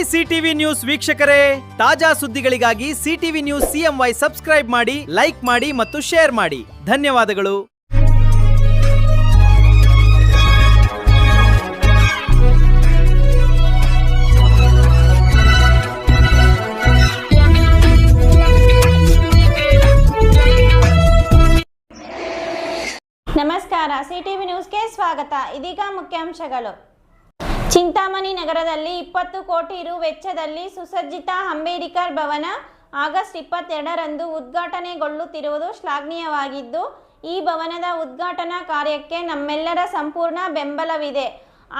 CTV news ವೀಕ್ಷಕರೇ, ತಾಜಾ ಸುದ್ದಿಗಳಿಗಾಗಿ ಸಿಟಿವಿ ನ್ಯೂಸ್ CMY ಸಬ್ಸ್ಕ್ರೈಬ್ ಮಾಡಿ, ಲೈಕ್ ಮಾಡಿ ಮತ್ತು ಶೇರ್ ಮಾಡಿ. ಧನ್ಯವಾದಗಳು. ನಮಸ್ಕಾರ, ಸಿಟಿವಿ ನ್ಯೂಸ್ಗೆ ಸ್ವಾಗತ. ಇದೀಗ ಮುಖ್ಯಾಂಶಗಳು. ಚಿಂತಾಮಣಿ ನಗರದಲ್ಲಿ 20 ಕೋಟಿ ರು ವೆಚ್ಚದಲ್ಲಿ ಸುಸಜ್ಜಿತ ಅಂಬೇಡ್ಕರ್ ಭವನ ಆಗಸ್ಟ್ 22ರಂದು ಉದ್ಘಾಟನೆಗೊಳ್ಳುತ್ತಿರುವುದು ಶ್ಲಾಘನೀಯವಾಗಿದ್ದು, ಈ ಭವನದ ಉದ್ಘಾಟನಾ ಕಾರ್ಯಕ್ಕೆ ನಮ್ಮೆಲ್ಲರ ಸಂಪೂರ್ಣ ಬೆಂಬಲವಿದೆ.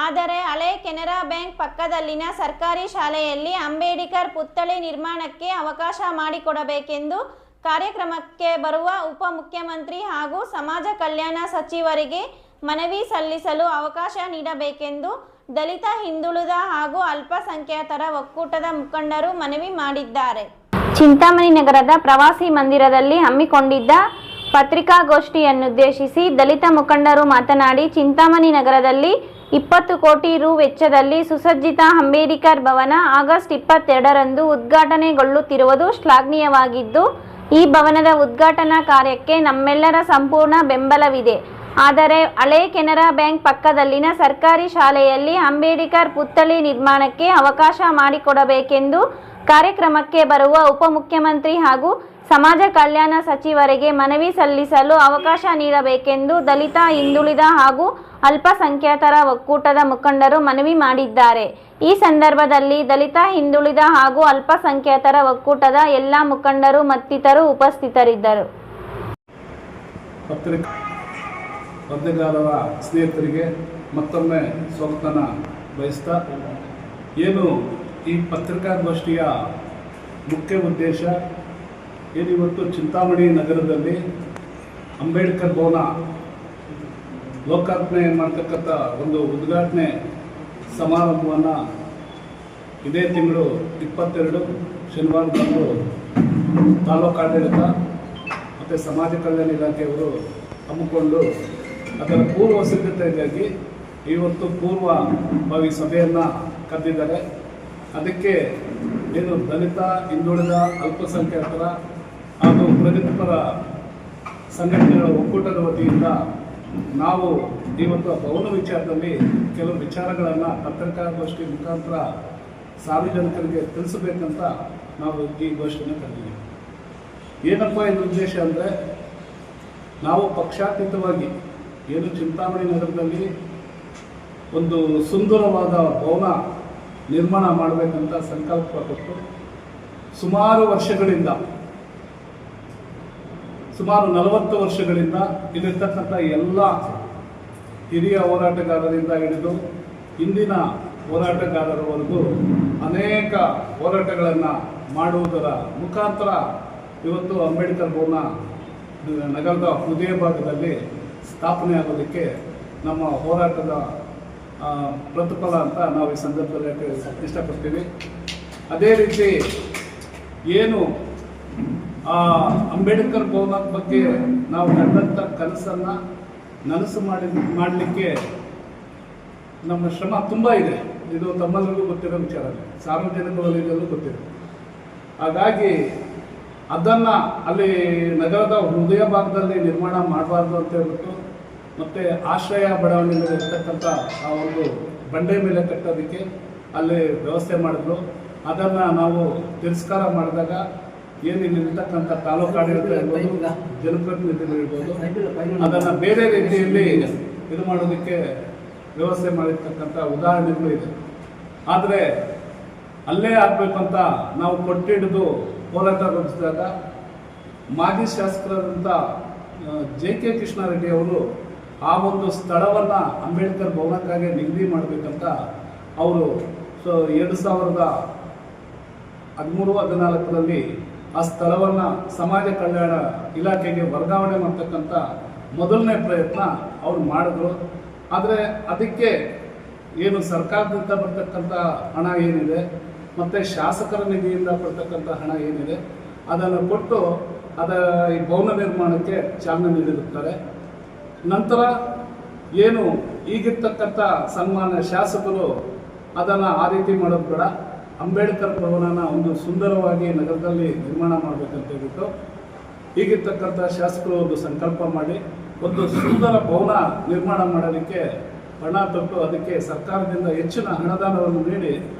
ಆದರೆ ಹಳೆ ಕೆನರಾ ಬ್ಯಾಂಕ್ ಪಕ್ಕದಲ್ಲಿನ ಸರ್ಕಾರಿ ಶಾಲೆಯಲ್ಲಿ ಅಂಬೇಡ್ಕರ್ ಪುತ್ಥಳಿ ನಿರ್ಮಾಣಕ್ಕೆ ಅವಕಾಶ ಮಾಡಿಕೊಡಬೇಕೆಂದು ಕಾರ್ಯಕ್ರಮಕ್ಕೆ ಬರುವ ಉಪಮುಖ್ಯಮಂತ್ರಿ ಹಾಗೂ ಸಮಾಜ ಕಲ್ಯಾಣ ಸಚಿವರಿಗೆ ಮನವಿ ಸಲ್ಲಿಸಲು ಅವಕಾಶ ನೀಡಬೇಕೆಂದು ದಲಿತ, ಹಿಂದುಳಿದ ಹಾಗೂ ಅಲ್ಪಸಂಖ್ಯಾತರ ಒಕ್ಕೂಟದ ಮುಖಂಡರು ಮನವಿ ಮಾಡಿದ್ದಾರೆ. ಚಿಂತಾಮಣಿ ನಗರದ ಪ್ರವಾಸಿ ಮಂದಿರದಲ್ಲಿ ಹಮ್ಮಿಕೊಂಡಿದ್ದ ಪತ್ರಿಕಾಗೋಷ್ಠಿಯನ್ನುದ್ದೇಶಿಸಿ ದಲಿತ ಮುಖಂಡರು ಮಾತನಾಡಿ, ಚಿಂತಾಮಣಿ ನಗರದಲ್ಲಿ 20 ಕೋಟಿ ರು ವೆಚ್ಚದಲ್ಲಿ ಸುಸಜ್ಜಿತ ಅಂಬೇಡ್ಕರ್ ಭವನ ಆಗಸ್ಟ್ 22ರಂದು ಉದ್ಘಾಟನೆಗೊಳ್ಳುತ್ತಿರುವುದು ಶ್ಲಾಘನೀಯವಾಗಿದ್ದು, ಈ ಭವನದ ಉದ್ಘಾಟನಾ ಕಾರ್ಯಕ್ಕೆ ನಮ್ಮೆಲ್ಲರ ಸಂಪೂರ್ಣ ಬೆಂಬಲವಿದೆ. ಆದರೆ ಹಳೆ ಕೆನರಾ ಬ್ಯಾಂಕ್ ಪಕ್ಕದಲ್ಲಿನ ಸರ್ಕಾರಿ ಶಾಲೆಯಲ್ಲಿ ಅಂಬೇಡ್ಕರ್ ಪುತ್ಥಳಿ ನಿರ್ಮಾಣಕ್ಕೆ ಅವಕಾಶ ಮಾಡಿಕೊಡಬೇಕೆಂದು ಕಾರ್ಯಕ್ರಮಕ್ಕೆ ಬರುವ ಉಪಮುಖ್ಯಮಂತ್ರಿ ಹಾಗೂ ಸಮಾಜ ಕಲ್ಯಾಣ ಸಚಿವರಿಗೆ ಮನವಿ ಸಲ್ಲಿಸಲು ಅವಕಾಶ ನೀಡಬೇಕೆಂದು ದಲಿತ, ಹಿಂದುಳಿದ ಹಾಗೂ ಅಲ್ಪಸಂಖ್ಯಾತರ ಒಕ್ಕೂಟದ ಮುಖಂಡರು ಮನವಿ ಮಾಡಿದ್ದಾರೆ. ಈ ಸಂದರ್ಭದಲ್ಲಿ ದಲಿತ, ಹಿಂದುಳಿದ ಹಾಗೂ ಅಲ್ಪಸಂಖ್ಯಾತರ ಒಕ್ಕೂಟದ ಎಲ್ಲ ಮುಖಂಡರು ಮತ್ತಿತರರು ಉಪಸ್ಥಿತರಿದ್ದರು. ಪತ್ರಿಕಾರರ ಸ್ನೇಹಿತರಿಗೆ ಮತ್ತೊಮ್ಮೆ ಸ್ವಾಗತನ ಬಯಸ್ತಾ, ಏನು ಈ ಪತ್ರಿಕಾಗೋಷ್ಠಿಯ ಮುಖ್ಯ ಉದ್ದೇಶ ಏನಿವತ್ತು ಚಿಂತಾಮಣಿ ನಗರದಲ್ಲಿ ಅಂಬೇಡ್ಕರ್ ಭವನ ಲೋಕಾರ್ಪಣೆ ಮಾಡ್ತಕ್ಕಂಥ ಒಂದು ಉದ್ಘಾಟನೆ ಸಮಾರಂಭವನ್ನು ಇದೇ ತಿಂಗಳು 22 ಶನಿವಾರದಂದು ತಾಲೂಕು ಆಡಳಿತ ಮತ್ತು ಸಮಾಜ ಕಲ್ಯಾಣ ಇಲಾಖೆಯವರು ಹಮ್ಮಿಕೊಂಡು ಅದರ ಪೂರ್ವ ಸಿದ್ಧತೆಗಾಗಿ ಇವತ್ತು ಪೂರ್ವಭಾವಿ ಸಭೆಯನ್ನು ಕರೆದಿದ್ದಾರೆ. ಅದಕ್ಕೆ ಏನು ದಲಿತ, ಹಿಂದುಳಿದ, ಅಲ್ಪಸಂಖ್ಯಾತರ ಹಾಗೂ ಪ್ರಗತಿಪರ ಸಂಘಟನೆಗಳ ಒಕ್ಕೂಟದ ವತಿಯಿಂದ ನಾವು ಇವತ್ತು ಭವನ ವಿಚಾರದಲ್ಲಿ ಕೆಲವು ವಿಚಾರಗಳನ್ನು ಪತ್ರಿಕಾಗೋಷ್ಠಿ ಮುಖಾಂತರ ಸಾರ್ವಜನಿಕರಿಗೆ ತಿಳಿಸಬೇಕಂತ ನಾವು ಈ ಗೋಷ್ಠಿಯನ್ನು ಕರೆದಿದ್ದೀವಿ. ಏನಪ್ಪ ಇದು ಉದ್ದೇಶ ಅಂದರೆ, ನಾವು ಪಕ್ಷಾತೀತವಾಗಿ ಏನು ಚಿಂತಾಮಣಿ ನಗರದಲ್ಲಿ ಒಂದು ಸುಂದರವಾದ ಭವನ ನಿರ್ಮಾಣ ಮಾಡಬೇಕಂತ ಸಂಕಲ್ಪ ಕೊಟ್ಟು ಸುಮಾರು 40 ವರ್ಷಗಳಿಂದ ಇಲ್ಲಿರ್ತಕ್ಕಂಥ ಎಲ್ಲ ಹಿರಿಯ ಹೋರಾಟಗಾರರಿಂದ ಹಿಡಿದು ಇಂದಿನ ಹೋರಾಟಗಾರರವರೆಗೂ ಅನೇಕ ಹೋರಾಟಗಳನ್ನು ಮಾಡುವುದರ ಮುಖಾಂತರ ಇವತ್ತು ಅಂಬೇಡ್ಕರ್ ಭವನ ನಗರದ ಹೃದಯ ಭಾಗದಲ್ಲಿ ಸ್ಥಾಪನೆ ಆಗೋದಕ್ಕೆ ನಮ್ಮ ಹೋರಾಟದ ಪ್ರತಿಫಲ ಅಂತ ನಾವು ಈ ಸಂದರ್ಭದಲ್ಲಿ ಇಷ್ಟಪಡ್ತೀವಿ. ಅದೇ ರೀತಿ ಏನು ಅಂಬೇಡ್ಕರ್ ಭವನ ಬಗ್ಗೆ ನಾವು ಕಂಡಂಥ ಕನಸನ್ನು ನನಸು ಮಾಡಲಿಕ್ಕೆ ನಮ್ಮ ಶ್ರಮ ತುಂಬ ಇದೆ. ಇದು ತಮ್ಮೆಲ್ಲರಿಗೂ ಗೊತ್ತಿರೋ ವಿಚಾರ, ಸಾರ್ವಜನಿಕ ವಲಯದಲ್ಲೂ ಗೊತ್ತಿದೆ. ಹಾಗಾಗಿ ಅದನ್ನು ಅಲ್ಲಿ ನಗರದ ಹೃದಯ ಭಾಗದಲ್ಲಿ ನಿರ್ಮಾಣ ಮಾಡಬಾರ್ದು ಅಂತ ಹೇಳ್ಬಿಟ್ಟು ಮತ್ತು ಆಶ್ರಯ ಬಡಾವಣೆಯಲ್ಲಿ ಇರ್ತಕ್ಕಂಥ ಆ ಒಂದು ಬಂಡೆ ಮೇಲೆ ಕಟ್ಟೋದಕ್ಕೆ ಅಲ್ಲಿ ವ್ಯವಸ್ಥೆ ಮಾಡಿದ್ರು. ಅದನ್ನು ನಾವು ತಿರಸ್ಕಾರ ಮಾಡಿದಾಗ ಏನಿರ್ತಕ್ಕಂಥ ತಾಲೂಕು ಆಡಳಿತ ಇರ್ಬೋದು, ಜನಪ್ರತಿನಿಧಿಗಳು ಇರ್ಬೋದು, ಅದನ್ನು ಬೇರೆ ರೀತಿಯಲ್ಲಿ ಇದು ಮಾಡೋದಕ್ಕೆ ವ್ಯವಸ್ಥೆ ಮಾಡಿರ್ತಕ್ಕಂಥ ಉದಾಹರಣೆಗಳು ಇದೆ. ಆದರೆ ಅಲ್ಲೇ ಆಗಬೇಕಂತ ನಾವು ಕೊಟ್ಟಿಡಿದು ಹೋರಾಟ ನಡೆಸಿದಾಗ ಮಾಜಿ ಶಾಸಕರಾದಂಥ JK ಕೃಷ್ಣಾರೆಡ್ಡಿ ಅವರು ಆ ಒಂದು ಸ್ಥಳವನ್ನು ಅಂಬೇಡ್ಕರ್ ಭವನಕ್ಕಾಗಿ ನಿಗದಿ ಮಾಡಬೇಕಂತ ಅವರು 2013-14ರಲ್ಲಿ ಆ ಸ್ಥಳವನ್ನು ಸಮಾಜ ಕಲ್ಯಾಣ ಇಲಾಖೆಗೆ ವರ್ಗಾವಣೆ ಮಾಡ್ತಕ್ಕಂಥ ಮೊದಲನೇ ಪ್ರಯತ್ನ ಅವರು ಮಾಡಿದ್ರು. ಆದರೆ ಅದಕ್ಕೆ ಏನು ಸರ್ಕಾರದಿಂದ ಬರ್ತಕ್ಕಂಥ ಹಣ ಏನಿದೆ ಮತ್ತು ಶಾಸಕರ ನಿಧಿಯಿಂದ ಬರ್ತಕ್ಕಂಥ ಹಣ ಏನಿದೆ ಅದನ್ನು ಕೊಟ್ಟು ಈ ಭವನ ನಿರ್ಮಾಣಕ್ಕೆ ಚಾಲನೆ ನೀಡಿರುತ್ತಾರೆ. ನಂತರ ಏನು ಈಗಿರ್ತಕ್ಕಂಥ ಸನ್ಮಾನ್ಯ ಶಾಸಕರು ಅದನ್ನು ಆ ರೀತಿ ಮಾಡೋದು ಬೇಡ, ಅಂಬೇಡ್ಕರ್ ಭವನನ ಒಂದು ಸುಂದರವಾಗಿ ನಗರದಲ್ಲಿ ನಿರ್ಮಾಣ ಮಾಡಬೇಕಂತ ಹೇಳ್ಬಿಟ್ಟು ಈಗಿರ್ತಕ್ಕಂಥ ಶಾಸಕರು ಒಂದು ಸಂಕಲ್ಪ ಮಾಡಿ ಒಂದು ಸುಂದರ ಭವನ ನಿರ್ಮಾಣ ಮಾಡೋದಕ್ಕೆ ಹಣ ತೊಟ್ಟು ಅದಕ್ಕೆ ಸರ್ಕಾರದಿಂದ ಹೆಚ್ಚಿನ ಅನುದಾನವನ್ನು ನೀಡಿ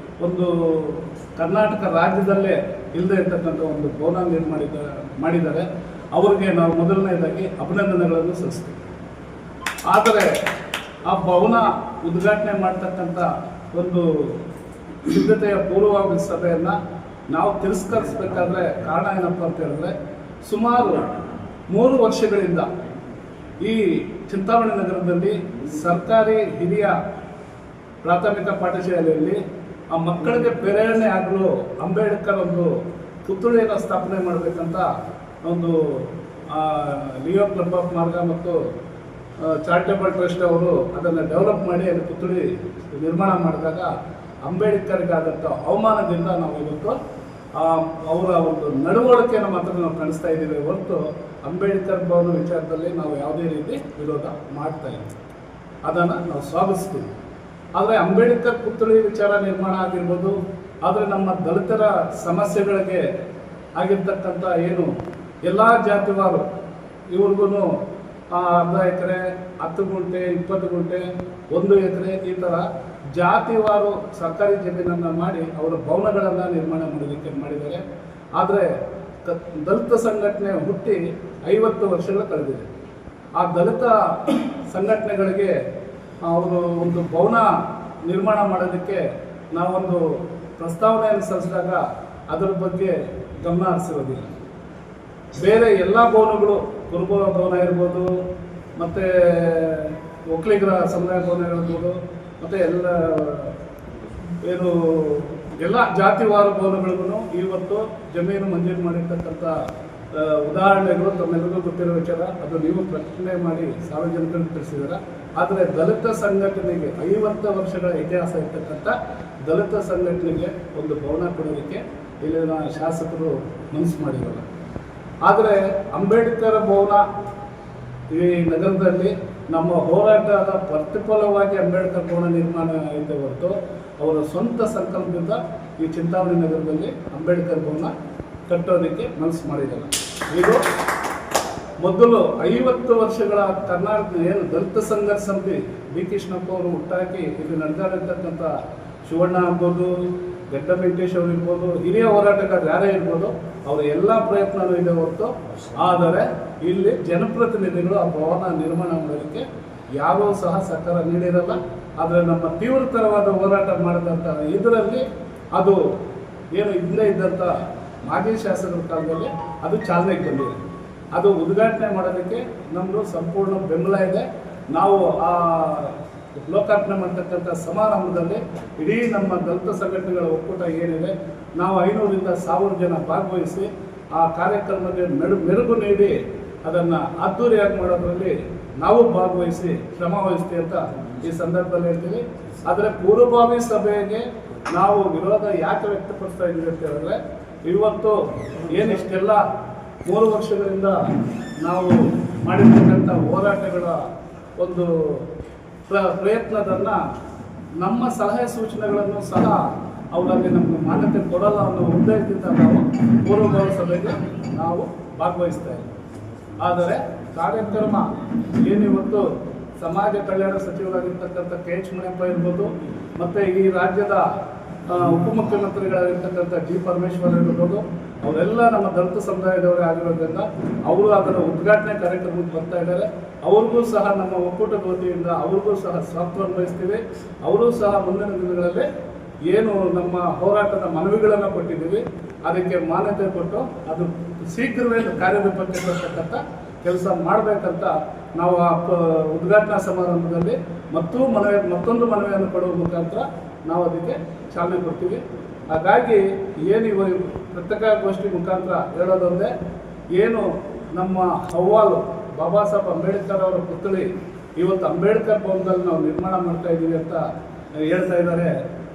ಒಂದು ಕರ್ನಾಟಕ ರಾಜ್ಯದಲ್ಲೇ ಇಲ್ಲದೆ ಇರ್ತಕ್ಕಂಥ ಒಂದು ಭವನ ಮಾಡಿದ್ದಾರೆ. ಅವರಿಗೆ ನಾವು ಮೊದಲನೇದಾಗಿ ಅಭಿನಂದನೆಗಳನ್ನು ಸಲ್ಲಿಸ್ತೀವಿ. ಆದರೆ ಆ ಭವನ ಉದ್ಘಾಟನೆ ಮಾಡ್ತಕ್ಕಂಥ ಒಂದು ಸಿದ್ಧತೆಯ ಪೂರ್ವಭಾವಿ ಸಭೆಯನ್ನು ನಾವು ತಿರಸ್ಕರಿಸಬೇಕಾದ್ರೆ ಕಾರಣ ಏನಪ್ಪ ಅಂತ ಹೇಳಿದ್ರೆ, ಸುಮಾರು 3 ವರ್ಷಗಳಿಂದ ಈ ಚಿಂತಾಮಣಿ ನಗರದಲ್ಲಿ ಸರ್ಕಾರಿ ಹಿರಿಯ ಪ್ರಾಥಮಿಕ ಪಾಠಶಾಲೆಯಲ್ಲಿ ಆ ಮಕ್ಕಳಿಗೆ ಪ್ರೇರಣೆ ಆಗಲು ಅಂಬೇಡ್ಕರ್ ಒಂದು ಪುತ್ಥಳಿಯನ್ನು ಸ್ಥಾಪನೆ ಮಾಡಬೇಕಂತ ಒಂದು ಲಿಯೋ ಕ್ಲಬ್ ಆಫ್ ಮಾರ್ಗ ಮತ್ತು ಚಾರಿಟೇಬಲ್ ಟ್ರಸ್ಟ್ ಅವರು ಅದನ್ನು ಡೆವಲಪ್ ಮಾಡಿ ಅಲ್ಲಿ ಪುತ್ಥಳಿ ನಿರ್ಮಾಣ ಮಾಡಿದಾಗ ಅಂಬೇಡ್ಕರ್ಗಾದಂಥ ಅವಮಾನದಿಂದ ನಾವು ಇವತ್ತು ಅವರ ಒಂದು ನಡವಳಿಕೆಯನ್ನು ಮಾತ್ರ ನಾವು ಕಾಣಿಸ್ತಾ ಇದ್ದೀವಿ ಹೊರತು ಅಂಬೇಡ್ಕರ್ ಭವನ ವಿಚಾರದಲ್ಲಿ ನಾವು ಯಾವುದೇ ರೀತಿ ವಿರೋಧ ಮಾಡ್ತಾ ಇದ್ದೀವಿ, ಅದನ್ನು ನಾವು ಸ್ವಾಗತಿಸ್ತೀವಿ. ಆದರೆ ಅಂಬೇಡ್ಕರ್ ಪುತ್ಥಳಿ ವಿಚಾರ ನಿರ್ಮಾಣ ಆಗಿರ್ಬೋದು, ಆದರೆ ನಮ್ಮ ದಲಿತರ ಸಮಸ್ಯೆಗಳಿಗೆ ಆಗಿರ್ತಕ್ಕಂಥ ಏನು ಎಲ್ಲ ಜಾತಿವಾರು ಇವ್ರಿಗೂ ಅರ್ಧ ಎಕರೆ, 10 ಗುಂಟೆ, 20 ಗುಂಟೆ, 1 ಎಕರೆ ಈ ಥರ ಜಾತಿವಾರು ಸರ್ಕಾರಿ ಜಮೀನನ್ನು ಮಾಡಿ ಅವರ ಭವನಗಳನ್ನು ನಿರ್ಮಾಣ ಮಾಡೋದಕ್ಕೆ ಮಾಡಿದ್ದಾರೆ. ಆದರೆ ದಲಿತ ಸಂಘಟನೆ ಹುಟ್ಟಿ 50 ವರ್ಷಗಳು ಕಳೆದಿದೆ. ಆ ದಲಿತ ಸಂಘಟನೆಗಳಿಗೆ ಅವರು ಒಂದು ಭವನ ನಿರ್ಮಾಣ ಮಾಡೋದಕ್ಕೆ ನಾವೊಂದು ಪ್ರಸ್ತಾವನೆಯನ್ನು ಸಲ್ಲಿಸಿದಾಗ ಅದರ ಬಗ್ಗೆ ಗಮನ ಹರಿಸಿರೋದಿಲ್ಲ. ಬೇರೆ ಎಲ್ಲ ಭವನಗಳು, ಕುರುಬ ಭವನ ಇರ್ಬೋದು, ಮತ್ತು ಒಕ್ಕಲಿಗರ ಸಮುದಾಯ ಭವನ ಇರ್ಬೋದು, ಮತ್ತು ಎಲ್ಲ ಜಾತಿವಾರ ಭವನಗಳಿಗೂ ಇವತ್ತು ಜಮೀನು ಮಂಜೂರು ಮಾಡಿರ್ತಕ್ಕಂಥ ಉದಾಹರಣೆಗಳು ತಮ್ಮೆಲ್ಲರಿಗೂ ಗೊತ್ತಿರೋ ವಿಚಾರ. ಅದು ನೀವು ಪ್ರಶ್ನೆ ಮಾಡಿ ಸಾರ್ವಜನಿಕರಿಗೆ ತಿಳಿಸಿದ್ದೀರ. ಆದರೆ ದಲಿತ ಸಂಘಟನೆಗೆ 50 ವರ್ಷಗಳ ಇತಿಹಾಸ ಇರ್ತಕ್ಕಂಥ ದಲಿತ ಸಂಘಟನೆಗೆ ಒಂದು ಭವನ ಕೊಡೋದಕ್ಕೆ ಇಲ್ಲಿನ ಶಾಸಕರು ಮನಸ್ಸು ಮಾಡಿರಲ್ಲ. ಆದರೆ ಅಂಬೇಡ್ಕರ್ ಭವನ ಈ ನಗರದಲ್ಲಿ ನಮ್ಮ ಹೋರಾಟದ ಪ್ರತಿಫಲವಾಗಿ ಅಂಬೇಡ್ಕರ್ ಭವನ ನಿರ್ಮಾಣ ಇದೆ ಹೊರತು ಅವರ ಸ್ವಂತ ಸಂಕಲ್ಪದಿಂದ ಈ ಚಿಂತಾಮಣಿ ನಗರದಲ್ಲಿ ಅಂಬೇಡ್ಕರ್ ಭವನ ಕಟ್ಟೋದಕ್ಕೆ ಮನಸ್ಸು ಮಾಡಿದ್ದಾರೆ. ಇದು ಮೊದಲು 50 ವರ್ಷಗಳ ಕರ್ನಾಟಕ ಏನು ದಲಿತ ಸಂಘರ್ಷ ಸಮಿತಿ ಬಿ ಕೃಷ್ಣಪ್ಪ ಅವರು ಹುಟ್ಟಾಕಿ ಇಲ್ಲಿ ನಡೆದಾಡಿರ್ತಕ್ಕಂಥ ಶಿವಣ್ಣ ಆಗ್ಬೋದು, ಗಡ್ಡ ವೆಂಕಟೇಶ್ ಅವರು ಇರ್ಬೋದು, ಹಿರಿಯ ಹೋರಾಟಗಾರರು ಯಾರೇ ಇರ್ಬೋದು, ಅವರ ಎಲ್ಲ ಪ್ರಯತ್ನವೂ ಇದೆ ಹೊರತು ಆದರೆ ಇಲ್ಲಿ ಜನಪ್ರತಿನಿಧಿಗಳು ಆ ಭವನ ನಿರ್ಮಾಣ ಮಾಡೋದಕ್ಕೆ ಯಾರೂ ಸಹ ಸಹಕಾರ ನೀಡಿರಲ್ಲ. ಆದರೆ ನಮ್ಮ ತೀವ್ರತರವಾದ ಹೋರಾಟ ಮಾಡಿದಂಥ ಇದರಲ್ಲಿ ಅದು ಏನು ಹಿಂದೆ ಇದ್ದಂಥ ಮಾಜಿ ಶಾಸಕರ ಕಾಲದಲ್ಲಿ ಅದು ಚಾಲನೆಗೆ ಬಂದಿದೆ. ಅದು ಉದ್ಘಾಟನೆ ಮಾಡೋದಕ್ಕೆ ನಮ್ಮದು ಸಂಪೂರ್ಣ ಬೆಂಬಲ ಇದೆ. ನಾವು ಆ ಲೋಕಾರ್ಪಣೆ ಮಾಡ್ತಕ್ಕಂಥ ಸಮಾರಂಭದಲ್ಲಿ ಇಡೀ ನಮ್ಮ ದಲಿತ ಸಂಘಟನೆಗಳ ಒಕ್ಕೂಟ ಏನಿದೆ, ನಾವು 500ರಿಂದ 1000 ಜನ ಭಾಗವಹಿಸಿ ಆ ಕಾರ್ಯಕ್ರಮಕ್ಕೆ ಮೆರುಗು ನೀಡಿ ಅದನ್ನು ಅದ್ದೂರಿಯಾಗಿ ಮಾಡೋದ್ರಲ್ಲಿ ನಾವು ಭಾಗವಹಿಸಿ ಶ್ರಮ ವಹಿಸ್ತೀವಿ ಅಂತ ಈ ಸಂದರ್ಭದಲ್ಲಿ ಹೇಳ್ತೀವಿ. ಆದರೆ ಪೂರ್ವಭಾವಿ ಸಭೆಗೆ ನಾವು ವಿರೋಧ ಯಾಕೆ ವ್ಯಕ್ತಪಡಿಸ್ತಾ ಇದ್ದೀವಿ ಅಂತ ಹೇಳಿದ್ರೆ, ಇವತ್ತು ಏನಿಷ್ಟೆಲ್ಲ 3 ವರ್ಷಗಳಿಂದ ನಾವು ಮಾಡಿರ್ತಕ್ಕಂಥ ಹೋರಾಟಗಳ ಒಂದು ಪ್ರಯತ್ನದನ್ನು ನಮ್ಮ ಸಲಹೆ ಸೂಚನೆಗಳನ್ನು ಸಹ ಅವರಲ್ಲಿ ನಮಗೆ ಮಾನ್ಯತೆ ಕೊಡಲ್ಲ ಅನ್ನೋ ಉದ್ದೇಶದಿಂದ ನಾವು ಪೂರ್ವಭಾವಿ ಸಭೆಗೆ ನಾವು ಭಾಗವಹಿಸ್ತಾ ಇದ್ದೀವಿ. ಆದರೆ ಕಾರ್ಯಕ್ರಮ ಏನಿವತ್ತು ಸಮಾಜ ಕಲ್ಯಾಣ ಸಚಿವರಾಗಿರ್ತಕ್ಕಂಥ KH ಮುನಿಯಪ್ಪ ಇರ್ಬೋದು, ಮತ್ತು ಈ ರಾಜ್ಯದ ಉಪಮುಖ್ಯಮಂತ್ರಿಗಳಾಗಿರ್ತಕ್ಕಂಥ G. ಪರಮೇಶ್ವರ್ ಇರ್ಬೋದು, ಅವರೆಲ್ಲ ನಮ್ಮ ದಲಿತ ಸಮುದಾಯದವರೇ ಆಗಿರೋದ್ರಿಂದ ಅವರು ಅದರ ಉದ್ಘಾಟನೆ ಕಾರ್ಯಕ್ರಮಕ್ಕೆ ಬರ್ತಾ ಇದ್ದಾರೆ. ಅವ್ರಿಗೂ ಸಹ ನಮ್ಮ ಒಕ್ಕೂಟದ ವತಿಯಿಂದ ಅವ್ರಿಗೂ ಸಹ ಸ್ವಾಗತವನ್ನು ಬಯಸ್ತೀವಿ. ಅವರೂ ಸಹ ಮುಂದಿನ ದಿನಗಳಲ್ಲಿ ಏನು ನಮ್ಮ ಹೋರಾಟದ ಮನವಿಗಳನ್ನು ಕೊಟ್ಟಿದ್ದೀವಿ ಅದಕ್ಕೆ ಮಾನ್ಯತೆ ಕೊಟ್ಟು ಅದು ಶೀಘ್ರವೇ ಕಾರ್ಯರೂಪಕ್ಕೆ ಬರ್ತಕ್ಕಂಥ ಕೆಲಸ ಮಾಡಬೇಕಂತ ನಾವು ಆ ಉದ್ಘಾಟನಾ ಸಮಾರಂಭದಲ್ಲಿ ಮತ್ತೊಂದು ಮನವಿಯನ್ನು ಕೊಡುವ ಮುಖಾಂತರ ನಾವು ಅದಕ್ಕೆ ಚಾಲನೆ ಕೊಡ್ತೀವಿ. ಹಾಗಾಗಿ ಏನು ಪತ್ರಿಕಾಗೋಷ್ಠಿ ಮುಖಾಂತರ ಹೇಳೋದೊಂದೇ, ಏನು ನಮ್ಮ ಅಹವಾಲು ಬಾಬಾ ಸಾಹೇಬ್ ಅಂಬೇಡ್ಕರ್ ಅವರ ಪುತ್ಥಳಿ ಇವತ್ತು ಅಂಬೇಡ್ಕರ್ ಭವನದಲ್ಲಿ ನಾವು ನಿರ್ಮಾಣ ಮಾಡ್ತಾ ಇದ್ದೀವಿ ಅಂತ ಹೇಳ್ತಾ ಇದ್ದಾರೆ.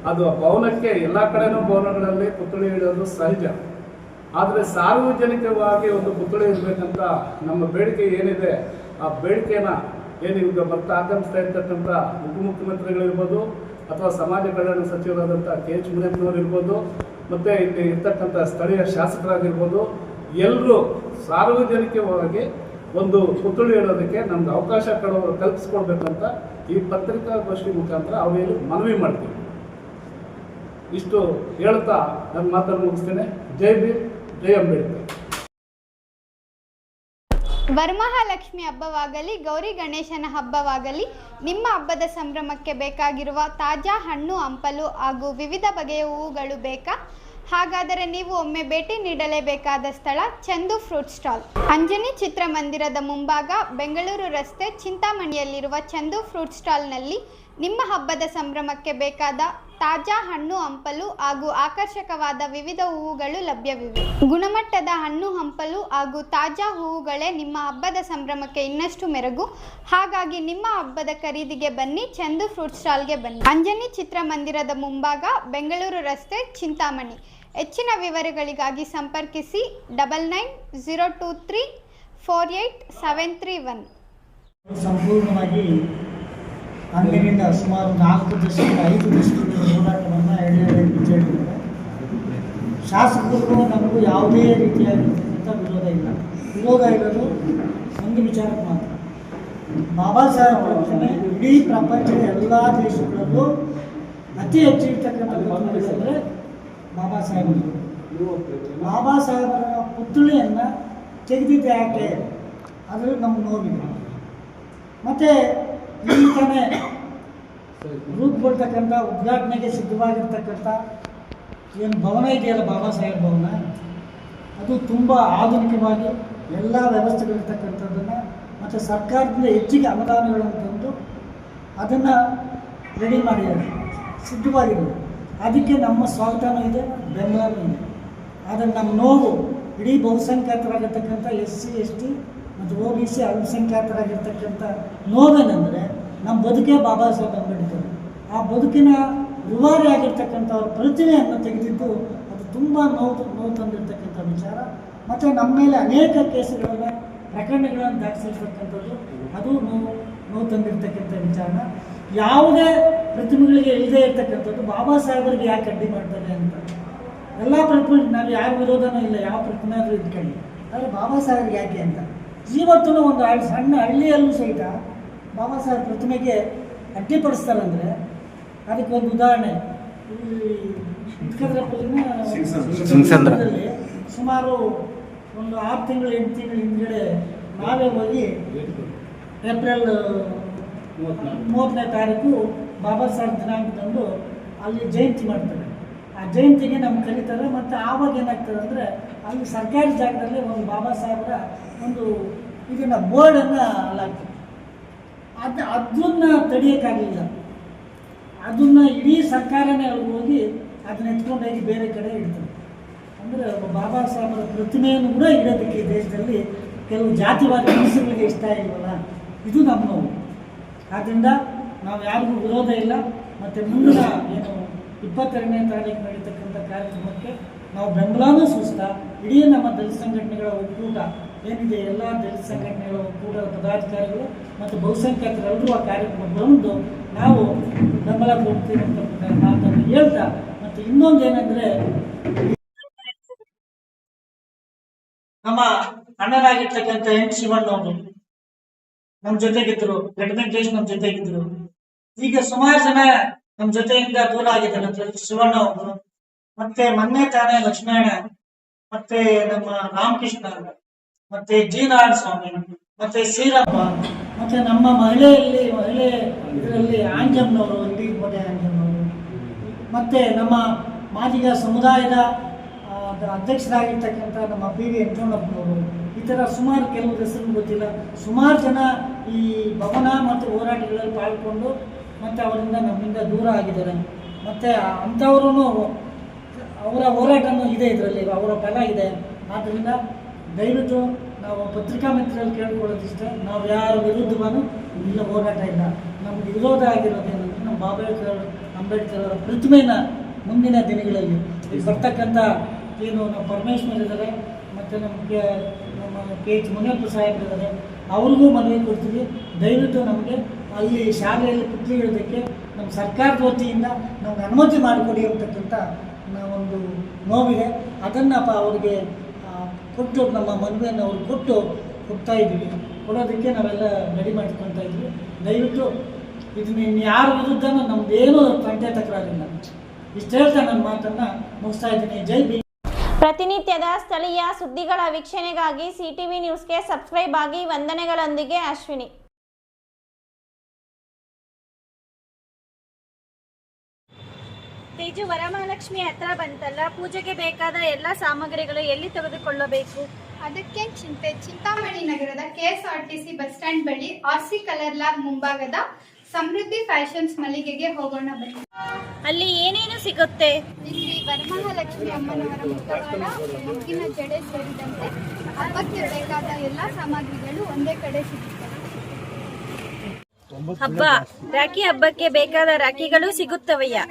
ಅದು ಭವನಕ್ಕೆ ಎಲ್ಲ ಕಡೆನೂ ಭವನಗಳಲ್ಲಿ ಪುತ್ಥಳಿ ಇಡೋದು ಸಹಜ. ಆದರೆ ಸಾರ್ವಜನಿಕವಾಗಿ ಒಂದು ಪುತ್ಥಳಿ ಇರಬೇಕಂತ ನಮ್ಮ ಬೇಡಿಕೆ ಏನಿದೆ, ಆ ಬೇಡಿಕೆನ ಏನು ಈಗ ಆಗಮಿಸ್ತಾ ಇರ್ತಕ್ಕಂಥ ಉಪಮುಖ್ಯಮಂತ್ರಿಗಳಿರ್ಬೋದು, ಅಥವಾ ಸಮಾಜ ಕಲ್ಯಾಣ ಸಚಿವರಾದಂಥ KH ಮುನಿಯಪ್ಪನವರು ಇರ್ಬೋದು, ಮತ್ತು ಇಲ್ಲಿ ಇರ್ತಕ್ಕಂಥ ಸ್ಥಳೀಯ ಶಾಸಕರಾಗಿರ್ಬೋದು, ಎಲ್ಲರೂ ಸಾರ್ವಜನಿಕವಾಗಿ ಒಂದು ಪುತ್ಥಳಿ ಇಡೋದಕ್ಕೆ ನಮ್ಗೆ ಅವಕಾಶ ಕಲ್ಪಿಸ್ಕೊಡ್ಬೇಕಂತ ಈ ಪತ್ರಿಕಾಗೋಷ್ಠಿ ಮುಖಾಂತರ ಅವರಲ್ಲಿ ಮನವಿ ಮಾಡ್ತೀವಿ. ಇಷ್ಟು ಹೇಳ್ತಾ ನನ್ನ ಮಾತನ್ನು ಮುಗಿಸ್ತೇನೆ. ಜೈ ಭೀಮ್, ಜೈ ಅಂಬೇಡ್ಕರ್. ವರಮಹಾಲಕ್ಷ್ಮಿ ಹಬ್ಬವಾಗಲಿ, ಗೌರಿ ಗಣೇಶನ ಹಬ್ಬವಾಗಲಿ, ನಿಮ್ಮ ಹಬ್ಬದ ಸಂಭ್ರಮಕ್ಕೆ ಬೇಕಾಗಿರುವ ತಾಜಾ ಹಣ್ಣು ಹಂಪಲು ಹಾಗೂ ವಿವಿಧ ಬಗೆಯ ಹೂವುಗಳು ಬೇಕಾ? ಹಾಗಾದರೆ ನೀವು ಒಮ್ಮೆ ಭೇಟಿ ನೀಡಲೇಬೇಕಾದ ಸ್ಥಳ ಚಂದು ಫ್ರೂಟ್ ಸ್ಟಾಲ್. ಅಂಜನಿ ಚಿತ್ರಮಂದಿರದ ಮುಂಭಾಗ ಬೆಂಗಳೂರು ರಸ್ತೆ ಚಿಂತಾಮಣಿಯಲ್ಲಿರುವ ಚಂದು ಫ್ರೂಟ್ ಸ್ಟಾಲ್ನಲ್ಲಿ ನಿಮ್ಮ ಹಬ್ಬದ ಸಂಭ್ರಮಕ್ಕೆ ಬೇಕಾದ ತಾಜಾ ಹಣ್ಣು ಹಂಪಲು ಹಾಗೂ ಆಕರ್ಷಕವಾದ ವಿವಿಧ ಹೂವುಗಳು ಲಭ್ಯವಿವೆ. ಗುಣಮಟ್ಟದ ಹಣ್ಣು ಹಂಪಲು ಹಾಗೂ ತಾಜಾ ಹೂವುಗಳೇ ನಿಮ್ಮ ಹಬ್ಬದ ಸಂಭ್ರಮಕ್ಕೆ ಇನ್ನಷ್ಟು ಮೆರುಗು. ಹಾಗಾಗಿ ನಿಮ್ಮ ಹಬ್ಬದ ಖರೀದಿಗೆ ಬನ್ನಿ, ಚಂದು ಫ್ರೂಟ್ ಸ್ಟಾಲ್ಗೆ ಬನ್ನಿ. ಅಂಜನಿ ಚಿತ್ರಮಂದಿರದ ಮುಂಭಾಗ ಬೆಂಗಳೂರು ರಸ್ತೆ ಚಿಂತಾಮಣಿ. ಹೆಚ್ಚಿನ ವಿವರಗಳಿಗಾಗಿ ಸಂಪರ್ಕಿಸಿ 9902348731. ಸಂಪೂರ್ಣವಾಗಿ ಅಂದಿನಿಂದ ಸುಮಾರು 4 ದಶಕ 5 ದಶಕಗಳ ಹೋರಾಟವನ್ನು ಎಡೆಹಿಡಿದಿದ್ದಾರೆ. ಶಾಸಕರಿಗೂ ನಮಗೂ ಯಾವುದೇ ರೀತಿಯಾಗಿರ್ತಕ್ಕಂಥ ವಿರೋಧ ಇಲ್ಲ. ವಿರೋಧ ಇರೋದು ಒಂದು ವಿಚಾರಕ್ಕೆ ಮಾತ್ರ. ಬಾಬಾ ಸಾಹೇಬ್ ಪ್ರತಿಮೆ ಇಡೀ ಪ್ರಪಂಚದ ಎಲ್ಲ ದೇಶಗಳಲ್ಲೂ ಅತಿ ಹೆಚ್ಚು ಇರ್ತಕ್ಕಂಥ ಪ್ರತಿಮೆಗಳಂದರೆ ಬಾಬಾ ಸಾಹೇಬರು. ಬಾಬಾ ಸಾಹೇಬರ ಪುತ್ಥಳಿಯನ್ನು ತೆಗೆದಿದ್ದೆ ಯಾಕೆ? ಅದು ನಮ್ಗೆ ನೋವಿದೆ. ಮತ್ತು ಈತನೇ ರೂಪುಗೊಳ್ತಕ್ಕಂಥ ಉದ್ಘಾಟನೆಗೆ ಸಿದ್ಧವಾಗಿರ್ತಕ್ಕಂಥ ಏನು ಭವನ ಇದೆಯಲ್ಲ, ಬಾಬಾ ಸಾಹೇಬ್ ಭವನ, ಅದು ತುಂಬ ಆಧುನಿಕವಾಗಿ ಎಲ್ಲ ವ್ಯವಸ್ಥೆಗಳಿರ್ತಕ್ಕಂಥದ್ದನ್ನು ಮತ್ತು ಸರ್ಕಾರದಿಂದ ಹೆಚ್ಚಿಗೆ ಅನುದಾನಗಳನ್ನು ತಂದು ಅದನ್ನು ರೆಡಿ ಮಾಡಿದ್ದಾರೆ, ಸಿದ್ಧವಾಗಿರೋದು. ಅದಕ್ಕೆ ನಮ್ಮ ಸ್ವಾಗತನೂ ಇದೆ, ಬೆಂಬಲನೂ ಇದೆ. ಆದರೆ ನಮ್ಮ ನೋವು ಇಡೀ ಬಹುಸಂಖ್ಯಾತರಾಗಿರ್ತಕ್ಕಂಥ SC ST ಮತ್ತು OBC ಅಲ್ಪಸಂಖ್ಯಾತರಾಗಿರ್ತಕ್ಕಂಥ ನೋವೇನೆಂದರೆ ನಮ್ಮ ಬದುಕೇ ಬಾಬಾ ಸಾಹೇಬ್ ಅಂಬೇಡ್ಕರ್. ಆ ಬದುಕಿನ ರೂವಾರಿ ಆಗಿರ್ತಕ್ಕಂಥವ್ರ ಪ್ರತಿಮೆಯನ್ನು ತೆಗೆದಿದ್ದು ಅದು ತುಂಬ ನೋವು ತಂದಿರ್ತಕ್ಕಂಥ ವಿಚಾರ. ಮತ್ತು ನಮ್ಮ ಮೇಲೆ ಅನೇಕ ಕೇಸುಗಳನ್ನು ಪ್ರಕರಣಗಳನ್ನು ದಾಖಲಿಸಿರ್ತಕ್ಕಂಥದ್ದು ಅದು ನೋವು ತಂದಿರ್ತಕ್ಕಂಥ ವಿಚಾರ. ಯಾವುದೇ ಪ್ರತಿಮೆಗಳಿಗೆ ಇಲ್ಲದೇ ಇರ್ತಕ್ಕಂಥದ್ದು ಬಾಬಾ ಸಾಹೇಬರಿಗೆ ಯಾಕೆ ಅಡ್ಡಿ ಮಾಡ್ತಾರೆ ಅಂತ. ಎಲ್ಲ ಪ್ರತಿಮೆ ನಾವು ಯಾರ ವಿರೋಧನೂ ಇಲ್ಲ, ಯಾವ ಪ್ರತಿಮೆ ಆದರೂ ಇಟ್ಕೊಳ್ಳಿ, ಆದರೆ ಬಾಬಾ ಸಾಹೇಬ್ರಿಗೆ ಯಾಕೆ ಅಂತ. ಇವತ್ತೂ ಒಂದು ಸಣ್ಣ ಹಳ್ಳಿಯಲ್ಲೂ ಸಹಿತ ಬಾಬಾ ಸಾಹೇಬ್ ಪ್ರತಿಮೆಗೆ ಅಡ್ಡಿಪಡಿಸ್ತಾರಂದರೆ ಅದಕ್ಕೆ ಒಂದು ಉದಾಹರಣೆ. ಈ ಸಿಂಗಸಂದ್ರದಲ್ಲಿ ಸುಮಾರು ಒಂದು 6 ತಿಂಗಳು 8 ತಿಂಗಳ ಹಿಂದ್ಗಡೆ ನಾವೇ ಹೋಗಿ ಏಪ್ರಿಲ್ 30ನೇ ತಾರೀಕು ಬಾಬಾ ಸಾಹೇಬ್ ದಿನಾಂಕದಂದು ಅಲ್ಲಿ ಜಯಂತಿ ಮಾಡ್ತಾರೆ. ಆ ಜಯಂತಿಗೆ ನಮ್ಗೆ ಕರೀತಾರೆ. ಮತ್ತು ಆವಾಗ ಏನಾಗ್ತದೆ ಅಂದರೆ ಅಲ್ಲಿ ಸರ್ಕಾರಿ ಜಾಗದಲ್ಲಿ ಒಂದು ಬಾಬಾ ಸಾಹೇಬರ ಒಂದು ಇದನ್ನು ಬೋರ್ಡನ್ನು ಅಲ್ಲಾಗ್ತದೆ. ಅದನ್ನು ತಡೆಯೋಕ್ಕಾಗಲಿಲ್ಲ. ಅದನ್ನು ಇಡೀ ಸರ್ಕಾರನೇ ಅಲ್ಲಿ ಹೋಗಿ ಅದನ್ನ ಎತ್ಕೊಂಡೋಗಿ ಬೇರೆ ಕಡೆ ಇಡ್ತಾರೆ. ಅಂದರೆ ಬಾಬಾ ಸಾಹೇಬರ ಪ್ರತಿಮೆಯನ್ನು ಕೂಡ ಇಡೋದಕ್ಕೆ ದೇಶದಲ್ಲಿ ಕೆಲವು ಜಾತಿವಾದ ಮನಸ್ಸುಗಳಿಗೆ ಇಷ್ಟ ಇಲ್ವಲ್ಲ, ಇದು ನಮ್ಮ ನೋವು. ಆದ್ದರಿಂದ ನಾವು ಯಾರಿಗೂ ವಿರೋಧ ಇಲ್ಲ. ಮತ್ತು ಮುಂದಿನ ಏನು 22ನೇ ತಾರೀಕು ನಡೀತಕ್ಕಂಥ ಕಾರ್ಯಕ್ರಮಕ್ಕೆ ನಾವು ಬೆಂಬಲನೂ ಸೂಚಿಸ್ತಾ ಇಡೀ ನಮ್ಮ ದಲಿತ ಸಂಘಟನೆಗಳ ಒಕ್ಕೂಟ ಏನಿದೆ, ಎಲ್ಲ ದಲಿತ ಸಂಘಟನೆಗಳ ಒಕ್ಕೂಟದ ಪದಾಧಿಕಾರಿಗಳು ಮತ್ತು ಬಹುಸಂಖ್ಯಾತರೆಲ್ಲರೂ ಆ ಕಾರ್ಯಕ್ರಮ ಬಂದು ನಾವು ಬೆಂಬಲ ಕೊಡ್ತೀವಿ ಅಂತ ಮಾತನ್ನು ಹೇಳ್ತಾ, ಮತ್ತು ಇನ್ನೊಂದು ಏನಂದರೆ ನಮ್ಮ ಅಣ್ಣನಾಗಿರ್ತಕ್ಕಂಥ ಎನ್ ಶಿವಣ್ಣವರು ನಮ್ಮ ಜೊತೆಗಿದ್ರು, ವೆಂಕಟೇಶ್ ನಮ್ಮ ಜೊತೆಗಿದ್ರು. ಈಗ ಸುಮಾರು ಜನ ನಮ್ಮ ಜೊತೆಯಿಂದ ದೂರ ಆಗಿದ್ದಾರೆ. ಶಿವಣ್ಣ ಅವರು, ಮತ್ತೆ ಮೊನ್ನೆ ತಾನೇ ಲಕ್ಷ್ಮಣ, ಮತ್ತೆ ನಮ್ಮ ರಾಮಕೃಷ್ಣ, ಮತ್ತೆ ಜೀನಾರಾಯಣ ಸ್ವಾಮಿ, ಮತ್ತೆ ಶ್ರೀರಪ್ಪ, ಮತ್ತೆ ನಮ್ಮ ಮಹಿಳೆ ಇದರಲ್ಲಿ ಆಂಜಮ್ಮನವರು, ಇಡೀ ಕೋಟೆ ಆಂಜಮ್ಮನವರು, ಮತ್ತೆ ನಮ್ಮ ಮಾದಿಗ ಸಮುದಾಯದ ಅಧ್ಯಕ್ಷರಾಗಿರ್ತಕ್ಕಂಥ ನಮ್ಮ PV ಯಂತ್ರಣ್ಣಪ್ಪನವರು, ಈ ಥರ ಸುಮಾರು ಕೆಲವು ಹೆಸರು ಗೊತ್ತಿಲ್ಲ, ಸುಮಾರು ಜನ ಈ ಭವನ ಮತ್ತು ಹೋರಾಟಗಳಲ್ಲಿ ಪಾಲ್ಗೊಂಡು ಮತ್ತು ಅವರಿಂದ ನಮ್ಮಿಂದ ದೂರ ಆಗಿದ್ದಾರೆ. ಮತ್ತು ಅಂಥವ್ರೂ ಅವರ ಹೋರಾಟನೂ ಇದೆ, ಇದರಲ್ಲಿ ಅವರ ಫಲ ಇದೆ. ಆದ್ದರಿಂದ ದಯವಿಟ್ಟು ನಾವು ಪತ್ರಿಕಾ ಮಿತ್ರರಲ್ಲಿ ಕೇಳ್ಕೊಳ್ಳೋದಿಷ್ಟ, ನಾವು ಯಾರ ವಿರುದ್ಧವೂ ಇಲ್ಲ, ಹೋರಾಟ ಇಲ್ಲ. ನಮಗೆ ವಿರೋಧ ಆಗಿರೋದೇನೆಂದರೆ ನಮ್ಮ ಬಾಬಾ ಅಂಬೇಡ್ಕರ್ ಅವರ ಪ್ರತಿಮೆನ ಮುಂದಿನ ದಿನಗಳಲ್ಲಿ ಬರ್ತಕ್ಕಂಥ ಏನು ನಮ್ಮ ಪರಮೇಶ್ವರ್ ಇದ್ದಾರೆ, ಮತ್ತು ನಮ್ಮ KH ಮುನಿಯಪ್ಪ ಸಾಹೇಬರಿದ್ದಾರೆ, ಅವ್ರಿಗೂ ಮನವಿ ಕೊಡ್ತೀವಿ. ದಯವಿಟ್ಟು ನಮಗೆ ಅಲ್ಲಿ ಶಾಲೆಯಲ್ಲಿ ಪುತ್ಥಳಿ ಇಡೋದಕ್ಕೆ ನಮ್ಮ ಸರ್ಕಾರದ ವತಿಯಿಂದ ನಮ್ಗೆ ಅನುಮತಿ ಮಾಡಿಕೊಡಿ ಅಂತಕ್ಕಂಥ ನಾವೊಂದು ನೋವಿದೆ. ಅದನ್ನು ಅವ್ರಿಗೆ ಕೊಟ್ಟು ನಮ್ಮ ಮನವಿಯನ್ನು ಅವ್ರಿಗೆ ಕೊಟ್ಟು ಹೋಗ್ತಾ ಇದ್ದೀವಿ. ಕೊಡೋದಕ್ಕೆ ನಾವೆಲ್ಲ ರೆಡಿ ಮಾಡ್ಕೊಳ್ತಾ ಇದ್ವಿ. ದಯವಿಟ್ಟು ಇದನ್ನ ಇನ್ನು ಯಾರ ವಿರುದ್ಧನೂ ನಮ್ಮದೇನೂ ತಂಟೆ ತಕರಾರಿಲ್ಲ. ಇಷ್ಟು ಹೇಳ್ತಾ ನನ್ನ ಮಾತನ್ನು ಮುಗಿಸ್ತಾ ಇದ್ದೀನಿ. ಜೈ ಬಿ. ಪ್ರತಿನಿತ್ಯದ ಸ್ಥಳೀಯ ಸುದ್ದಿಗಳ ವೀಕ್ಷಣೆಗಾಗಿ CTV ನ್ಯೂಸ್ಗೆ ಸಬ್ಸ್ಕ್ರೈಬ್ ಆಗಿ. ವಂದನೆಗಳೊಂದಿಗೆ ಅಶ್ವಿನಿ. ತೇಜು, ವರಮಹಾಲಕ್ಷ್ಮಿ ಹತ್ರ ಬಂತಲ್ಲ, ಪೂಜೆಗೆ ಬೇಕಾದ ಎಲ್ಲ ಸಾಮಗ್ರಿಗಳು ಎಲ್ಲಿ ತೆಗೆದುಕೊಳ್ಳಬೇಕು? ಅದಕ್ಕೇನು ಚಿಂತೆ, ಚಿಂತಾಮಣಿ ನಗರದ KSRTC ಬಸ್ ಸ್ಟ್ಯಾಂಡ್ ಬಳಿ RC ಕಲರ್ ಲ್ಯಾಬ್ ಮುಂಭಾಗದ ಸಮೃದ್ಧಿ ಫ್ಯಾಷನ್ಸ್ ಮಳಿಗೆಗೆ ಹೋಗೋಣ ಬನ್ನಿ. ಅಲ್ಲಿ ಏನೇನು ಸಿಗುತ್ತೆ? ಇಲ್ಲಿ ವರಮಹಾಲಕ್ಷ್ಮಿ ಅಮ್ಮನವರ ಮುಖವಾಡ, ಮುಗಿನ ಜಡೆ ಸೇರಿದಂತೆ ಹಬ್ಬಕ್ಕೆ ಬೇಕಾದ ಎಲ್ಲ ಸಾಮಗ್ರಿಗಳು ಒಂದೇ ಕಡೆ ಸಿಗುತ್ತವೆ. ಹಬ್ಬ, ರಾಖಿ ಹಬ್ಬಕ್ಕೆ ಬೇಕಾದ ರಾಖಿಗಳು ಸಿಗುತ್ತವೆಯಾ?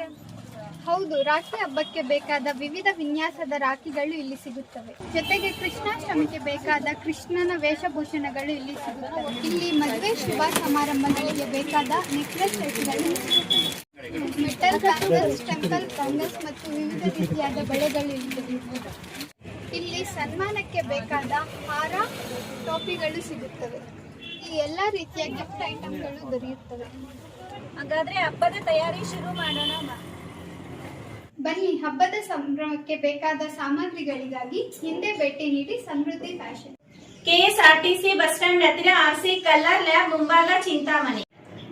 ಹೌದು, ರಾಖಿ ಹಬ್ಬಕ್ಕೆ ಬೇಕಾದ ವಿವಿಧ ವಿನ್ಯಾಸದ ರಾಖಿಗಳು ಇಲ್ಲಿ ಸಿಗುತ್ತವೆ. ಜೊತೆಗೆ ಕೃಷ್ಣಾಷ್ಟಮಿಗೆ ಬೇಕಾದ ಕೃಷ್ಣನ ವೇಷಭೂಷಣಗಳು ಇಲ್ಲಿ ಸಿಗುತ್ತವೆ. ಇಲ್ಲಿ ಮದುವೆ ಶುಭ ಸಮಾರಂಭಗಳಿಗೆ ಬೇಕಾದ ನೆಕ್ಲೆಸ್ ಸೆಟ್ಗಳು, ಮೆಟಲ್ ಬ್ಯಾಂಗಲ್ಸ್, ಟೆಂಪಲ್ ಬ್ಯಾಂಗಲ್ಸ್ ಮತ್ತು ವಿವಿಧ ರೀತಿಯಾದ ಬಳೆಗಳು ಇಲ್ಲಿ ಸಿಗುತ್ತವೆ. ಇಲ್ಲಿ ಸನ್ಮಾನಕ್ಕೆ ಬೇಕಾದ ಹಾರ, ಟೋಪಿಗಳು ಸಿಗುತ್ತವೆ. ಈ ಎಲ್ಲ ರೀತಿಯ ಗಿಫ್ಟ್ ಐಟಮ್ಗಳು ದೊರೆಯುತ್ತವೆ. ಹಾಗಾದ್ರೆ ಹಬ್ಬದ ತಯಾರಿ ಶುರು ಮಾಡೋಣ. ಬನ್ನಿ, ಹಬ್ಬದ ಸಂಭ್ರಮಕ್ಕೆ ಬೇಕಾದ ಸಾಮಗ್ರಿಗಳಿಗಾಗಿ ಹಿಂದೆ ಭೇಟಿ ನೀಡಿ ಸಮೃದ್ಧಿ ಫ್ಯಾಷನ್. KSRTC ಬಸ್ ಸ್ಟ್ಯಾಂಡ್ ಹತ್ತಿರ RC ಕಲರ್ ಲ್ಯಾಬ್ ಮುಂಭಾಗ, ಚಿಂತಾಮಣಿ.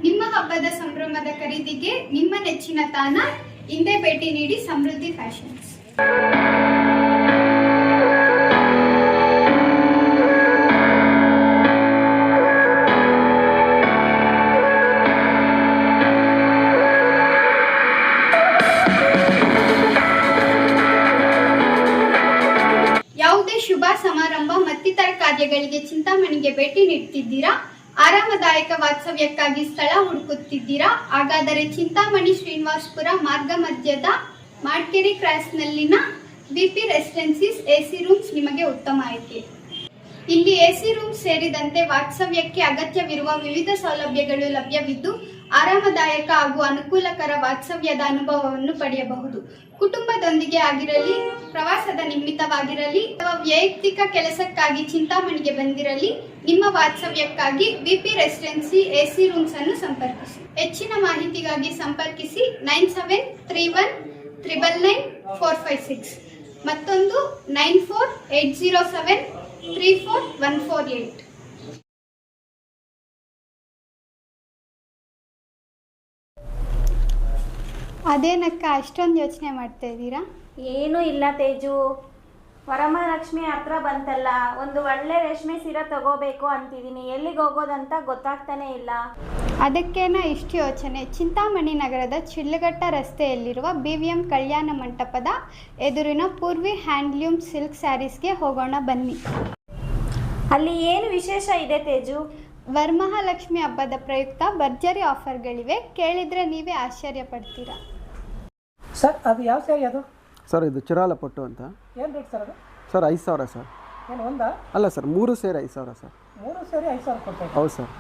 ನಿಮ್ಮ ಹಬ್ಬದ ಸಂಭ್ರಮದ ಖರೀದಿಗೆ ನಿಮ್ಮ ನೆಚ್ಚಿನ ತಾಣ ಹಿಂದೆ ಭೇಟಿ ನೀಡಿ ಸಮೃದ್ಧಿ ಫ್ಯಾಷನ್ಸ್. ಶುಭ ಸಮಾರಂಭ ಮತ್ತಿತರ ಕಾರ್ಯಗಳಿಗೆ ಚಿಂತಾಮಣಿಗೆ ಭೇಟಿ ನೀಡುತ್ತಿದ್ದೀರಾ? ಆರಾಮದಾಯಕ ವಾಸ್ತವ್ಯಕ್ಕಾಗಿ ಸ್ಥಳ ಹುಡುಕುತ್ತಿದ್ದೀರಾ? ಹಾಗಾದರೆ ಚಿಂತಾಮಣಿ ಶ್ರೀನಿವಾಸಪುರ ಮಾರ್ಗ ಮಧ್ಯದ ಮಾಡ್ಕೆರೆ ಕ್ರಾಸ್ನಲ್ಲಿನ BP ರೆಸಿಡೆನ್ಸೀಸ್ AC ರೂಮ್ಸ್ ನಿಮಗೆ ಉತ್ತಮ ಆಯ್ಕೆ. ಇಲ್ಲಿ AC ರೂಮ್ಸ್ ಸೇರಿದಂತೆ ವಾಸ್ತವ್ಯಕ್ಕೆ ಅಗತ್ಯವಿರುವ ವಿವಿಧ ಸೌಲಭ್ಯಗಳು ಲಭ್ಯವಿದ್ದು ಆರಾಮದಾಯಕ ಹಾಗೂ ಅನುಕೂಲಕರ ವಾಸ್ತವ್ಯದ ಅನುಭವವನ್ನು ಪಡೆಯಬಹುದು. ಕುಟುಂಬದೊಂದಿಗೆ ಆಗಿರಲಿ, ಪ್ರವಾಸದ ನಿಮಿತ್ತವಾಗಿರಲಿ ಅಥವಾ ವೈಯಕ್ತಿಕ ಕೆಲಸಕ್ಕಾಗಿ ಚಿಂತಾಮಣಿಗೆ ಬಂದಿರಲಿ, ನಿಮ್ಮ ವಾಸ್ತವ್ಯಕ್ಕಾಗಿ BP ರೆಸಿಡೆನ್ಸಿ AC ರೂಮ್ಸ್ ಅನ್ನು ಸಂಪರ್ಕಿಸಿ. ಹೆಚ್ಚಿನ ಮಾಹಿತಿಗಾಗಿ ಸಂಪರ್ಕಿಸಿ 9731999456 ಮತ್ತೊಂದು 9480734148. ಅದೇನಕ್ಕ ಅಷ್ಟೊಂದು ಯೋಚನೆ ಮಾಡ್ತಾ ಇದ್ದೀರಾ? ಏನೂ ಇಲ್ಲ ತೇಜು, ವರಮಹಾಲಕ್ಷ್ಮಿ ಹತ್ರ ಬಂತಲ್ಲ, ಒಂದು ಒಳ್ಳೆ ರೇಷ್ಮೆ ಸೀರೆ ತಗೋಬೇಕು ಅಂತಿದ್ದೀನಿ. ಎಲ್ಲಿಗೆ ಹೋಗೋದಂತ ಗೊತ್ತಾಗ್ತಾನೆ ಇಲ್ಲ. ಅದಕ್ಕೇನ ಇಷ್ಟು ಯೋಚನೆ? ಚಿಂತಾಮಣಿ ನಗರದ ಚಿಲ್ಲಘಟ್ಟ ರಸ್ತೆಯಲ್ಲಿರುವ BVM ಕಲ್ಯಾಣ ಮಂಟಪದ ಎದುರಿನ ಪೂರ್ವಿ ಹ್ಯಾಂಡ್ಲೂಮ್ ಸಿಲ್ಕ್ ಸ್ಯಾರೀಸ್ಗೆ ಹೋಗೋಣ ಬನ್ನಿ. ಅಲ್ಲಿ ಏನು ವಿಶೇಷ ಇದೆ ತೇಜು? ವರಮಹಾಲಕ್ಷ್ಮಿ ಹಬ್ಬದ ಪ್ರಯುಕ್ತ ಭರ್ಜರಿ ಆಫರ್ಗಳಿವೆ. ಕೇಳಿದರೆ ನೀವೇ ಆಶ್ಚರ್ಯ ಪಡ್ತೀರಾ. ಸರ್ ಅದು ಯಾವ ಸ್ಯಾರಿ ಅದು? ಸರ್ ಇದು ಚಿರಾಲ ಪಟ್ಟು ಅಂತ. ಏನು ರೇಟ್ ಸರ್ ಅದು? Sir 5,000 sir. ಏನು ಒಂದಾ? ಅಲ್ಲ ಸರ್, 3 ಸೇರಿ 5,000 ಸರ್. 3 ಸೇರಿ 5,000 ಕೊಡ್ತಾರೆ? ಹೌದು ಸರ್.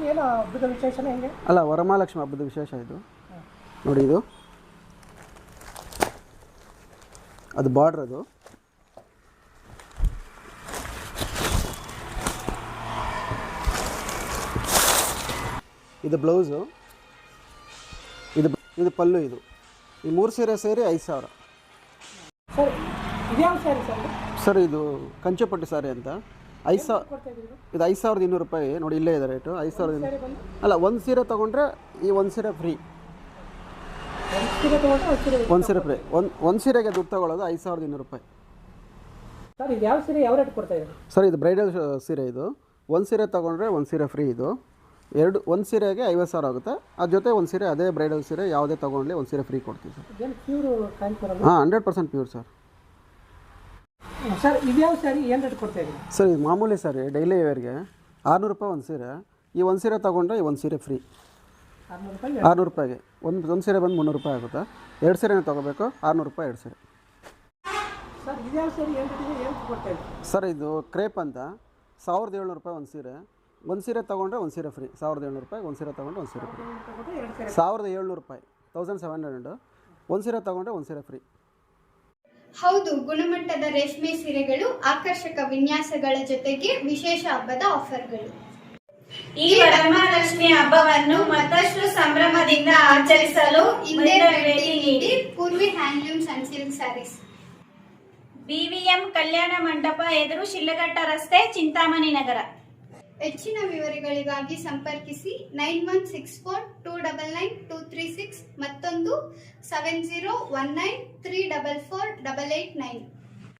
ಏನು ಹಬ್ಬದ ವಿಶೇಷನೇ ಹೆಂಗೆ? ಅಲ್ಲ, ವರಮಹಾಲಕ್ಷ್ಮಿ ಹಬ್ಬದ ವಿಶೇಷ ಇದು ನೋಡಿ. ಇದು ಅದು ಬಾರ್ಡ್ರ್, ಅದು ಇದು ಬ್ಲೌಸು, ಇದು ಪಲ್ಲು. ಈ 3 ಸೀರೆ ಸೇರಿ 5,000 ಸರ್. ಇದ್ಯಾವ ಸ್ಯಾರಿ ಸರ್? ಸರ್ ಇದು ಕಂಚುಪಟ್ಟು ಸಾರಿ ಅಂತ. 5,000 ಇದು 5,200 ರೂಪಾಯಿ. ನೋಡಿ ಇಲ್ಲೇ ಇದೆ ರೇಟು. 5,200. ಅಲ್ಲ, ಒಂದು ಸೀರೆ ತೊಗೊಂಡ್ರೆ ಈ ಒಂದು ಸೀರೆ ಫ್ರೀ. ಒಂದು ಸೀರೆ ಫ್ರೀ. ಒಂದು ಸೀರೆಗೆ ದುಡ್ಡು ತೊಗೊಳ್ಳೋದು 5,200 ರೂಪಾಯಿ. ಸರ್ ಇದು ಯಾವ ಸೀರೆ ಯಾವ ರೇಟ್ ಕೊಡ್ತಾ ಇದ್ದಾರೆ? ಸರ್ ಇದು ಬ್ರೈಡಲ್ ಸೀರೆ. ಇದು ಒಂದು ಸೀರೆ ತೊಗೊಂಡ್ರೆ ಒಂದು ಸೀರೆ ಫ್ರೀ. ಇದು ಒಂದು ಸೀರೆಗೆ 50,000 ಆಗುತ್ತೆ. ಅದ್ರ ಜೊತೆ ಒಂದು ಸೀರೆ, ಅದೇ ಬ್ರೈಡಲ್ ಸೀರೆ ಯಾವುದೇ ತೊಗೊಂಡ್ಲಿ ಒಂದು ಸೀರೆ ಫ್ರೀ ಕೊಡ್ತೀವಿ ಸರ್. ಪ್ಯೂರ್ ಕಾಂಚೀಪುರ? ಹಾಂ, 100% ಪ್ಯೂರ್ ಸರ್. ಸರ್ ಇದ್ಯಾವ ಸ್ಯಾರಿ ಏನು ರೇಟ್ ಕೊಡ್ತಾ ಇದ್ದೀವಿ? ಸರ್ ಇದು ಮಾಮೂಲಿ ಸ್ಯಾರಿ, ಡೈಲಿ ವೇರ್ಗೆ 600 ರೂಪಾಯಿ ಒಂದು ಸೀರೆ. ಈ ಒಂದು ಸೀರೆ ತೊಗೊಂಡ್ರೆ ಈ ಒಂದು ಸೀರೆ ಫ್ರೀ. 600 ರೂಪಾಯಿಗೆ ಒಂದು ಸೀರೆ ಬಂದು 300 ರೂಪಾಯಿ ಆಗುತ್ತೆ. 2 ಸೀರೆನೇ ತೊಗೋಬೇಕು, 600 ರೂಪಾಯಿ 2 ಸೀರೆ. ಸರ್ ಇದ್ಯಾವ ಸ್ಯಾರಿ ಏನು ರೇಟ್ ಕೊಡ್ತಾ ಇದ್ದೀವಿ? ಸರ್ ಇದು ಕ್ರೇಪ್ ಅಂತ, 1,700 ರೂಪಾಯಿ ಒಂದು ಸೀರೆ. ಒಂದು ಸೀರೆ ತೊಗೊಂಡ್ರೆ ಒಂದು ಸೀರೆ ಫ್ರೀ, 1700 ರೂಪಾಯಿ. ಒಂದು ಸೀರೆ ತೊಗೊಂಡ್ರೆ ಒಂದು ಸೀರೆ ಫ್ರೀ, 1700 ರೂಪಾಯಿ, 1700. ಒಂದು ಸೀರೆ ತೊಗೊಂಡ್ರೆ ಒಂದು ಸೀರೆ ಫ್ರೀ. ಹೌದು, ಗುಣಮಟ್ಟದ ರೇಷ್ಮೆ ಸೀರೆಗಳು, ಆಕರ್ಷಕ ವಿನ್ಯಾಸಗಳ ಜೊತೆಗೆ ವಿಶೇಷ ಹಬ್ಬದ ಆಫರ್ಗಳು. ಈ ವರಮಹಾಲಕ್ಷ್ಮಿ ಹಬ್ಬವನ್ನು ಮತ್ತಷ್ಟು ಸಂಭ್ರಮದಿಂದ ಆಚರಿಸಲು ಹಿಂದೆ ಭೇಟಿ ನೀಡಿ Purvi handlooms and silk sarees, BVM Kalyana Mantapa ಎದುರು, ಶಿಡ್ಲಘಟ್ಟ ರಸ್ತೆ, ಚಿಂತಾಮಣಿ ನಗರ. ಹೆಚ್ಚಿನ ವಿವರಗಳಿಗಾಗಿ ಸಂಪರ್ಕಿಸಿ 9164299236, ಮತ್ತೊಂದು 7019344889.